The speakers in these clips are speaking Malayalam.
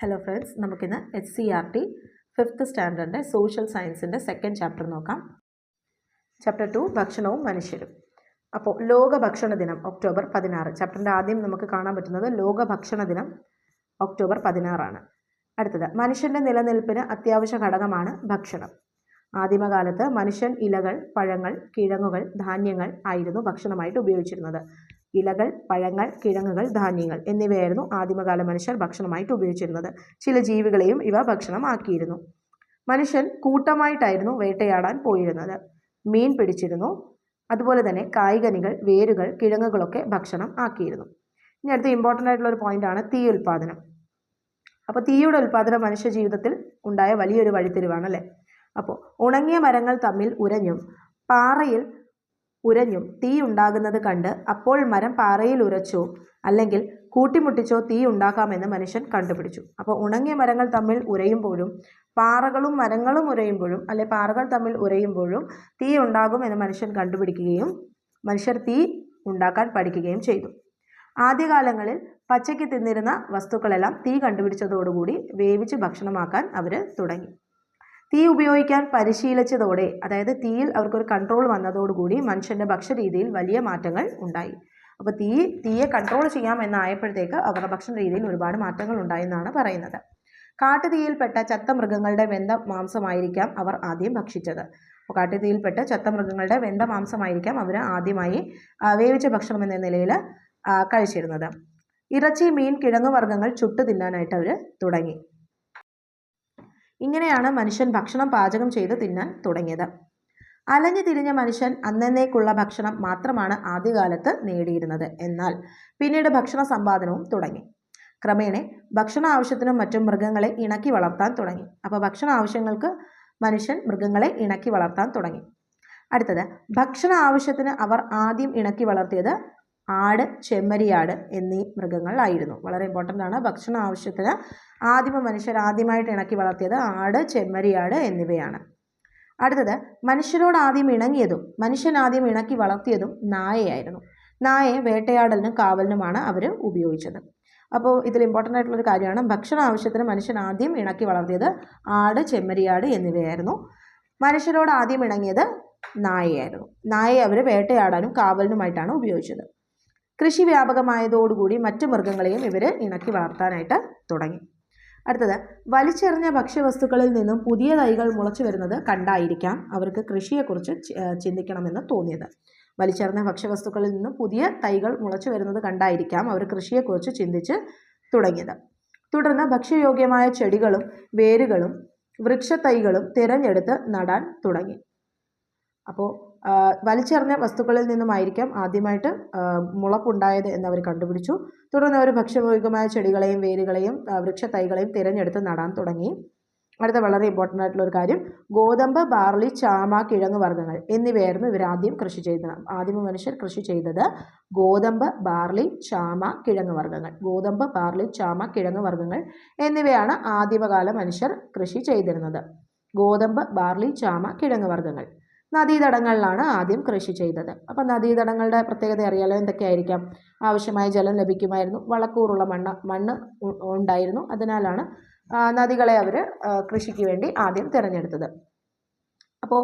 ഹലോ ഫ്രണ്ട്സ്, നമുക്കിന്ന് HCERT 5th സ്റ്റാൻഡേർഡിൻ്റെ സോഷ്യൽ സയൻസിൻ്റെ സെക്കൻഡ് ചാപ്റ്റർ നോക്കാം. ചാപ്റ്റർ 2 ഭക്ഷണവും മനുഷ്യരും. അപ്പോൾ ലോക ഭക്ഷണ ദിനം ഒക്ടോബർ 16. ചാപ്റ്ററിൻ്റെ ആദ്യം നമുക്ക് കാണാൻ പറ്റുന്നത് ലോക ഭക്ഷണ ദിനം ഒക്ടോബർ 16 അടുത്തത് മനുഷ്യൻ്റെ നിലനിൽപ്പിന് അത്യാവശ്യ ഘടകമാണ് ഭക്ഷണം. ആദിമകാലത്ത് മനുഷ്യൻ ഇലകൾ, പഴങ്ങൾ, കിഴങ്ങുകൾ, ധാന്യങ്ങൾ ആയിരുന്നു ഭക്ഷണമായിട്ട് ഉപയോഗിച്ചിരുന്നത്. ഇലകൾ, പഴങ്ങൾ, കിഴങ്ങുകൾ, ധാന്യങ്ങൾ എന്നിവയായിരുന്നു ആദിമകാല മനുഷ്യർ ഭക്ഷണമായിട്ട് ഉപയോഗിച്ചിരുന്നത്. ചില ജീവികളെയും ഇവ ഭക്ഷണമാക്കിയിരുന്നു. മനുഷ്യൻ കൂട്ടമായിട്ടായിരുന്നു വേട്ടയാടാൻ പോയിരുന്നത്. മീൻ പിടിച്ചിരുന്നു. അതുപോലെ തന്നെ കായ്കനികൾ, വേരുകൾ, കിഴങ്ങുകളൊക്കെ ഭക്ഷണം ആക്കിയിരുന്നു. ഇനി അടുത്ത ഇമ്പോർട്ടൻ്റ് ആയിട്ടുള്ള ഒരു പോയിന്റാണ് തീ ഉൽപ്പാദനം. അപ്പോൾ തീയുടെ ഉൽപ്പാദനം മനുഷ്യ ജീവിതത്തിൽ ഉണ്ടായ വലിയൊരു വഴിത്തിരിവാണ് അല്ലേ. അപ്പോൾ ഉണങ്ങിയ മരങ്ങൾ തമ്മിൽ പാറയിൽ ഉരഞ്ഞും തീ ഉണ്ടാകുന്നത് കണ്ട് അപ്പോൾ മരം പാറയിൽ ഉരച്ചോ അല്ലെങ്കിൽ കൂട്ടിമുട്ടിച്ചോ തീ ഉണ്ടാക്കാമെന്ന് മനുഷ്യൻ കണ്ടുപിടിച്ചു. അപ്പോൾ ഉണങ്ങിയ മരങ്ങൾ തമ്മിൽ ഉരയുമ്പോഴും പാറകളും മരങ്ങളും ഉരയുമ്പോഴും പാറകൾ തമ്മിൽ ഉരയുമ്പോഴും തീ ഉണ്ടാകും എന്ന് മനുഷ്യൻ കണ്ടുപിടിക്കുകയും മനുഷ്യർ തീ ഉണ്ടാക്കാൻ പഠിക്കുകയും ചെയ്തു. ആദ്യകാലങ്ങളിൽ പച്ചയ്ക്ക് തിന്നിരുന്ന വസ്തുക്കളെല്ലാം തീ കണ്ടുപിടിച്ചതോടുകൂടി വേവിച്ച് ഭക്ഷണമാക്കാൻ അവർ തുടങ്ങി. തീ ഉപയോഗിക്കാൻ പരിശീലിച്ചതോടെ, അതായത് തീയിൽ അവർക്കൊരു കൺട്രോൾ വന്നതോടുകൂടി മനുഷ്യൻ്റെ ഭക്ഷ്യരീതിയിൽ വലിയ മാറ്റങ്ങൾ ഉണ്ടായി. അപ്പോൾ തീയെ കൺട്രോൾ ചെയ്യാം എന്നായപ്പോഴത്തേക്ക് അവരുടെ ഭക്ഷണ രീതിയിൽ ഒരുപാട് മാറ്റങ്ങൾ ഉണ്ടായെന്നാണ് പറയുന്നത്. കാട്ടുതീയിൽപ്പെട്ട ചത്ത മൃഗങ്ങളുടെ വെന്ത മാംസമായിരിക്കാം അവർ ആദ്യം ഭക്ഷിച്ചത്. അപ്പോൾ കാട്ടുതീയിൽപ്പെട്ട ചത്ത മൃഗങ്ങളുടെ വെന്ത മാംസമായിരിക്കാം അവർ ആദ്യമായി വേവിച്ച ഭക്ഷണം എന്ന നിലയിൽ കഴിച്ചിരുന്നത്. ഇറച്ചി, മീൻ, കിഴങ്ങുവർഗ്ഗങ്ങൾ ചുട്ടു തിന്നാനായിട്ട് അവർ തുടങ്ങി. ഇങ്ങനെയാണ് മനുഷ്യൻ ഭക്ഷണം പാചകം ചെയ്ത് തിന്നാൻ തുടങ്ങിയത്. അലഞ്ഞു തിരിഞ്ഞ മനുഷ്യൻ അന്നേക്കുള്ള ഭക്ഷണം മാത്രമാണ് ആദ്യകാലത്ത് നേടിയിരുന്നത്. എന്നാൽ പിന്നീട് ഭക്ഷണ സമ്പാദനവും തുടങ്ങി. ക്രമേണ ഭക്ഷണ ആവശ്യത്തിനും മറ്റും മൃഗങ്ങളെ ഇണക്കി വളർത്താൻ തുടങ്ങി. അപ്പോൾ ഭക്ഷണ ആവശ്യങ്ങൾക്ക് മനുഷ്യൻ മൃഗങ്ങളെ ഇണക്കി വളർത്താൻ തുടങ്ങി. അടുത്തത് ഭക്ഷണ ആവശ്യത്തിന് അവർ ആദ്യം ഇണക്കി വളർത്തിയത് ആട്, ചെമ്മരിയാട് എന്നീ മൃഗങ്ങളായിരുന്നു. വളരെ ഇമ്പോർട്ടൻ്റ് ആണ്. ഭക്ഷണ ആവശ്യത്തിന് മനുഷ്യർ ആദ്യമായിട്ട് ഇണക്കി വളർത്തിയത് ആട്, ചെമ്മരിയാട് എന്നിവയാണ്. അടുത്തത് മനുഷ്യൻ ആദ്യം ഇണക്കി വളർത്തിയതും നായയായിരുന്നു. നായയെ വേട്ടയാടലിനും കാവലിനുമാണ് അവർ ഉപയോഗിച്ചത്. അപ്പോൾ ഇതിൽ ഇമ്പോർട്ടൻ്റ് ആയിട്ടുള്ളൊരു കാര്യമാണ്, ഭക്ഷണ ആവശ്യത്തിന് മനുഷ്യൻ ആദ്യം ഇണക്കി വളർത്തിയത് ആട്, ചെമ്മരിയാട് എന്നിവയായിരുന്നു. മനുഷ്യരോട് ആദ്യം ഇണങ്ങിയത് നായയായിരുന്നു. നായയെ അവർ വേട്ടയാടാനും കാവലിനുമായിട്ടാണ് ഉപയോഗിച്ചത്. കൃഷി വ്യാപകമായതോടുകൂടി മറ്റു മൃഗങ്ങളെയും ഇവർ ഇണക്കി വളർത്താനായിട്ട് തുടങ്ങി. അടുത്തത് വലിച്ചെറിഞ്ഞ ഭക്ഷ്യവസ്തുക്കളിൽ നിന്നും പുതിയ തൈകൾ മുളച്ചു വരുന്നത് കണ്ടായിരിക്കാം അവർക്ക് കൃഷിയെക്കുറിച്ച് ചിന്തിക്കണമെന്ന് തോന്നിയത്. വലിച്ചെറിഞ്ഞ ഭക്ഷ്യവസ്തുക്കളിൽ നിന്നും പുതിയ തൈകൾ മുളച്ചു വരുന്നത് കണ്ടായിരിക്കാം അവർ കൃഷിയെക്കുറിച്ച് ചിന്തിച്ച് തുടങ്ങിയത്. തുടർന്ന് ഭക്ഷ്യയോഗ്യമായ ചെടികളും വേരുകളും വൃക്ഷത്തൈകളും തിരഞ്ഞെടുത്ത് നടാൻ തുടങ്ങി. അപ്പോൾ വലിച്ചെറിഞ്ഞ വസ്തുക്കളിൽ നിന്നുമായിരിക്കാം ആദ്യമായിട്ട് മുളപ്പുണ്ടായത് എന്നവർ കണ്ടുപിടിച്ചു. തുടർന്ന് അവർ ഭക്ഷ്യയോഗ്യമായ ചെടികളെയും വേരുകളെയും വൃക്ഷത്തൈകളെയും തിരഞ്ഞെടുത്ത് നടാൻ തുടങ്ങി. അടുത്ത വളരെ ഇമ്പോർട്ടൻ്റ് ആയിട്ടുള്ള ഒരു കാര്യം, ഗോതമ്പ്, ബാർലി, ചാമ, കിഴങ്ങ് വർഗ്ഗങ്ങൾ എന്നിവയായിരുന്നു ഇവർ ആദ്യം കൃഷി ചെയ്തത്. ആദിമ മനുഷ്യർ കൃഷി ചെയ്തത് ഗോതമ്പ്, ബാർലി, ചാമ, കിഴങ്ങ് വർഗ്ഗങ്ങൾ. ഗോതമ്പ്, ബാർലി, ചാമ, കിഴങ്ങ് വർഗ്ഗങ്ങൾ എന്നിവയാണ് ആദിമകാല മനുഷ്യർ കൃഷി ചെയ്തിരുന്നത്. ഗോതമ്പ്, ബാർലി, ചാമ, കിഴങ്ങ് വർഗ്ഗങ്ങൾ. നദീതടങ്ങളിലാണ് ആദ്യം കൃഷി ചെയ്തത്. അപ്പം നദീതടങ്ങളുടെ പ്രത്യേകത അറിയാലോ. എന്തൊക്കെയായിരിക്കാം? ആവശ്യമായ ജലം ലഭിക്കുമായിരുന്നു, വളക്കൂറുള്ള മണ്ണ് ഉണ്ടായിരുന്നു. അതിനാലാണ് നദികളെ അവർ കൃഷിക്ക് വേണ്ടി ആദ്യം തിരഞ്ഞെടുത്തത്. അപ്പോൾ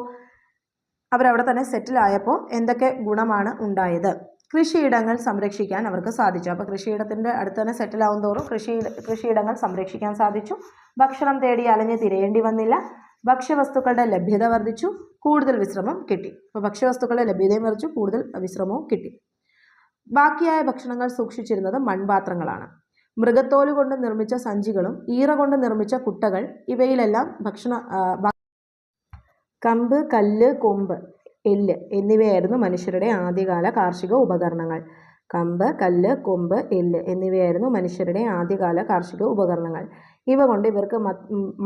അവരവിടെ തന്നെ സെറ്റിലായപ്പോൾ എന്തൊക്കെ ഗുണമാണ് ഉണ്ടായത്? കൃഷിയിടങ്ങൾ സംരക്ഷിക്കാൻ അവർക്ക് സാധിച്ചു. അപ്പോൾ കൃഷിയിടത്തിൻ്റെ അടുത്ത് തന്നെ സെറ്റിലാവും തോറും കൃഷിയിടങ്ങൾ സംരക്ഷിക്കാൻ സാധിച്ചു. ഭക്ഷണം തേടി അലഞ്ഞ് തിരയേണ്ടി വന്നില്ല. ഭക്ഷ്യവസ്തുക്കളുടെ ലഭ്യത വർദ്ധിച്ചു, കൂടുതൽ വിശ്രമം കിട്ടി. അപ്പോൾ ഭക്ഷ്യവസ്തുക്കളുടെ ലഭ്യതയും വർദ്ധിച്ചു, കൂടുതൽ വിശ്രമവും കിട്ടി. ബാക്കിയായ ഭക്ഷണങ്ങൾ സൂക്ഷിച്ചിരുന്നത് മൺപാത്രങ്ങളാണ്. മൃഗത്തോല് കൊണ്ട് നിർമ്മിച്ച സഞ്ചികളും ഈറ കൊണ്ട് നിർമ്മിച്ച കുട്ടകൾ ഇവയിലെല്ലാം കമ്പ്, കല്ല്, കൊമ്പ്, എല്ല് എന്നിവയായിരുന്നു മനുഷ്യരുടെ ആദ്യകാല കാർഷിക ഉപകരണങ്ങൾ. കമ്പ്, കല്ല്, കൊമ്പ്, എല്ല് എന്നിവയായിരുന്നു മനുഷ്യരുടെ ആദ്യകാല കാർഷിക ഉപകരണങ്ങൾ. ഇവ കൊണ്ട് ഇവർക്ക്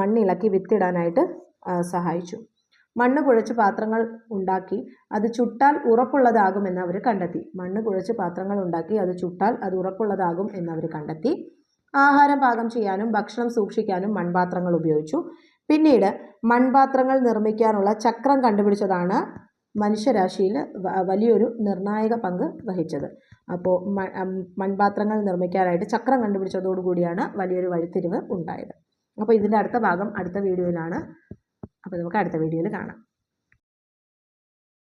മണ്ണിളക്കി വിത്തിടാനായിട്ട് സഹായിച്ചു. മണ്ണ് കുഴച്ച് പാത്രങ്ങൾ ഉണ്ടാക്കി അത് ചുട്ടാൽ ഉറപ്പുള്ളതാകുമെന്ന് അവർ കണ്ടെത്തി. മണ്ണ് കുഴച്ച് പാത്രങ്ങൾ ഉണ്ടാക്കി അത് ചുട്ടാൽ അത് ഉറപ്പുള്ളതാകും എന്നവർ കണ്ടെത്തി. ആഹാരം പാകം ചെയ്യാനും ഭക്ഷണം സൂക്ഷിക്കാനും മൺപാത്രങ്ങൾ ഉപയോഗിച്ചു. പിന്നീട് മൺപാത്രങ്ങൾ നിർമ്മിക്കാനുള്ള ചക്രം കണ്ടുപിടിച്ചതാണ് മനുഷ്യരാശിയിൽ വലിയൊരു നിർണായക പങ്ക് വഹിച്ചത്. അപ്പോൾ മൺപാത്രങ്ങൾ നിർമ്മിക്കാനായിട്ട് ചക്രം കണ്ടുപിടിച്ചതോടുകൂടിയാണ് വലിയൊരു വഴിത്തിരിവ് ഉണ്ടായത്. അപ്പോൾ ഇതിൻ്റെ അടുത്ത ഭാഗം അടുത്ത വീഡിയോയിലാണ്. അപ്പോൾ നമുക്ക് അടുത്ത വീഡിയോയിൽ കാണാം.